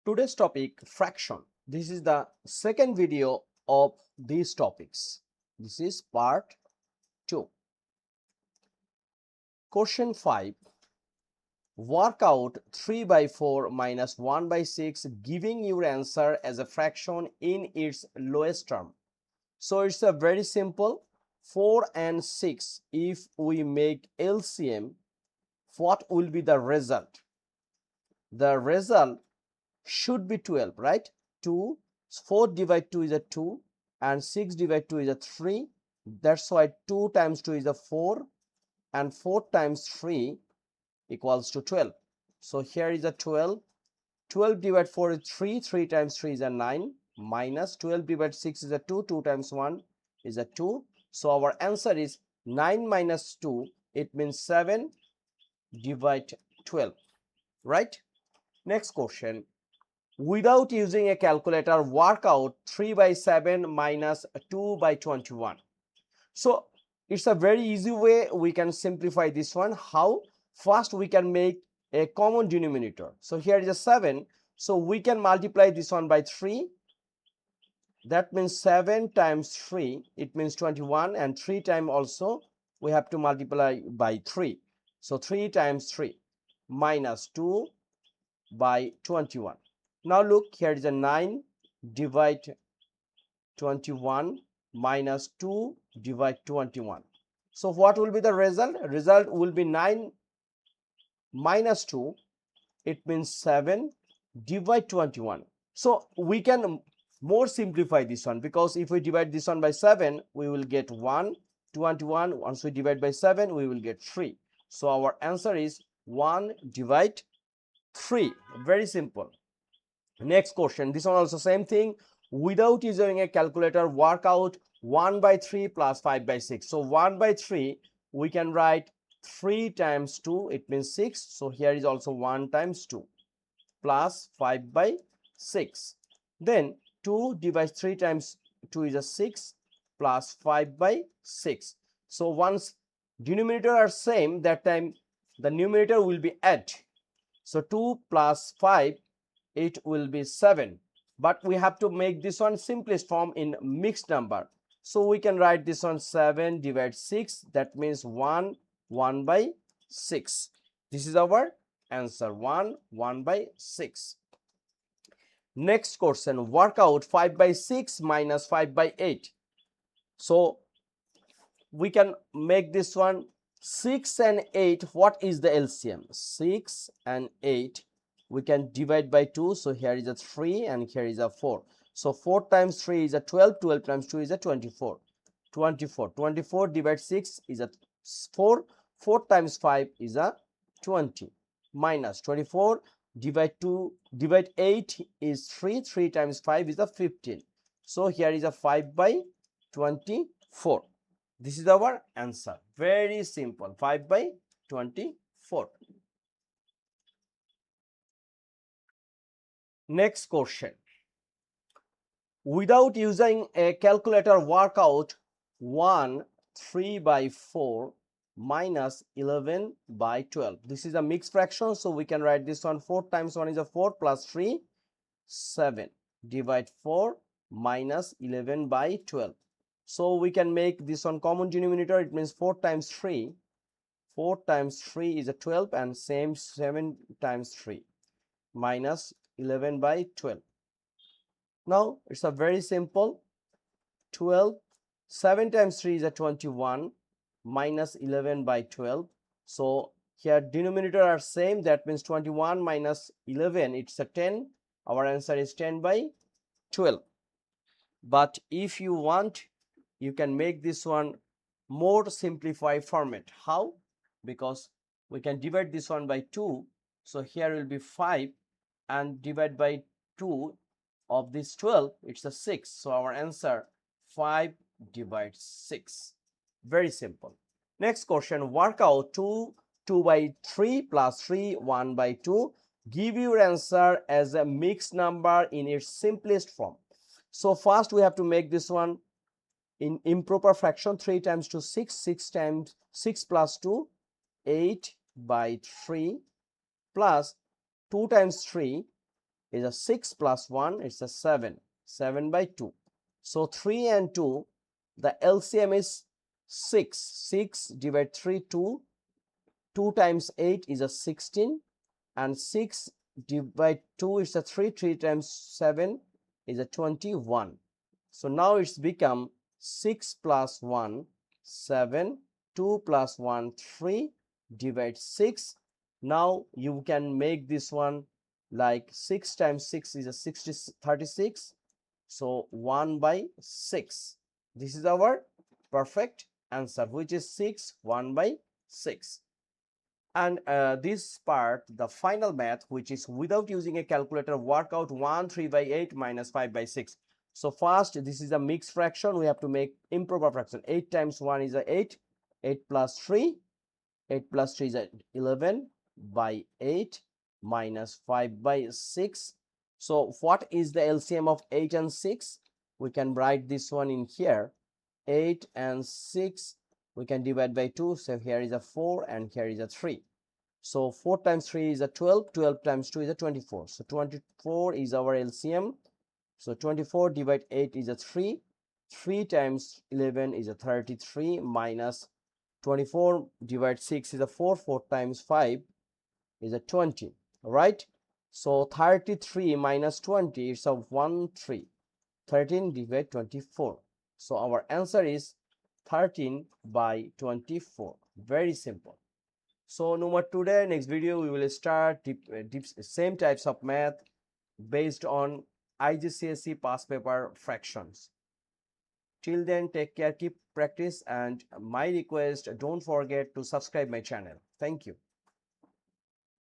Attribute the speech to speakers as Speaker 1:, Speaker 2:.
Speaker 1: Today's topic, fraction. This is the second video of these topics. This is part 2. Question 5. Work out 3 by 4 minus 1 by 6, giving your answer as a fraction in its lowest term. So it's a very simple. 4 and 6, if we make LCM, what will be the result? The result should be 12, right? 2, 4 divided 2 is a 2 and 6 divided 2 is a 3. That's why 2 times 2 is a 4 and 4 times 3 equals to 12. So here is a 12. 12 divided 4 is 3. 3 times 3 is a 9 minus 12 divided 6 is a 2. 2 times 1 is a 2. So our answer is 9 minus 2. It means 7 divide 12, right? Next question. Without using a calculator, work out 3 by 7 minus 2 by 21. So it's a very easy way we can simplify this one. How? First we can make a common denominator. So here is a 7. So we can multiply this one by 3. That means 7 times 3, it means 21, and 3 times also we have to multiply by 3. So 3 times 3 minus 2 by 21. Now look, here is a 9 divide 21 minus 2 divide 21. So what will be the result? Result will be 9 minus 2. It means 7 divide 21. So we can more simplify this one, because if we divide this one by 7, we will get 1. 21. Once we divide by 7, we will get 3. So our answer is 1 divide 3. Very simple. Next question, this one also same thing. Without using a calculator, work out 1 by 3 plus 5 by 6. So 1 by 3, we can write 3 times 2, it means 6. So here is also 1 times 2 plus 5 by 6. Then 2 divides 3 times 2 is a 6 plus 5 by 6. So once denominator are same, that time the numerator will be add. So 2 plus 5, it will be 7, but we have to make this one simplest form in mixed number. So we can write this one 7 divided 6, that means 1 by 6. This is our answer, 1 by 6. Next question, work out 5 by 6 minus 5 by 8. So we can make this one 6 and 8. What is the LCM? 6 and 8 we can divide by 2. So here is a 3 and here is a 4. So 4 times 3 is a 12. 12 times 2 is a 24. 24 divided 6 is a 4. 4 times 5 is a 20 minus 24 divide 2 divide 8 is 3. 3 times 5 is a 15. So here is a 5 by 24. This is our answer. Very simple. 5 by 24. Next question. Without using a calculator, work out 3 by 4 minus 11 by 12. This is a mixed fraction, so we can write this one 4 times 1 is a 4 plus 3, 7 divide 4 minus 11 by 12. So we can make this one common denominator. It means 4 times 3. 4 times 3 is a 12, and same 7 times 3 minus 11 by 12. Now it's a very simple. 12, 7 times 3 is a 21 minus 11 by 12. So here denominator are same, that means 21 minus 11, it's a 10. Our answer is 10 by 12. But if you want, you can make this one more simplified format. How? Because we can divide this one by 2. So here will be 5, and divide by 2 of this 12, it's a 6. So our answer 5 divided 6. Very simple. Next question, work out 2 by 3 plus 3 1 by 2. Give your answer as a mixed number in its simplest form. So first we have to make this one in improper fraction. 3 times 2 6, 6 times 6 plus 2 8 by 3 plus 2 times 3 is a 6 plus 1, it's a 7. 7 by 2. So 3 and 2, the LCM is 6. 6 divide 3, 2. 2 times 8 is a 16. And 6 divide 2 is a 3. 3 times 7 is a 21. So now it's become 6 plus 1, 7. 2 plus 1, 3. Divide 6. Now you can make this one like 6 times 6 is a 36. So 1 by 6. This is our perfect answer, which is 6, 1 by 6. And this part, the final math, which is without using a calculator, work out 1 3 by 8 minus 5 by 6. So first, this is a mixed fraction. We have to make improper fraction. 8 times 1 is a 8. 8 plus 3. 8 plus 3 is a 11 by 8 minus 5 by 6. So what is the LCM of 8 and 6? We can write this one in here. 8 and 6 we can divide by 2. So here is a 4 and here is a 3. So 4 times 3 is a 12. 12 times 2 is a 24. So 24 is our LCM. So 24 divide 8 is a 3. 3 times 11 is a 33 minus 24 divide 6 is a 4. 4 times 5 is a 20. Right? So 33 minus 20 is a 1 3. 13 divide 24. So our answer is 13 by 24. Very simple. So no more today. Next video we will start same types of math based on IGCSE past paper fractions. Till then, take care, keep practice, and my request, don't forget to subscribe my channel. Thank you.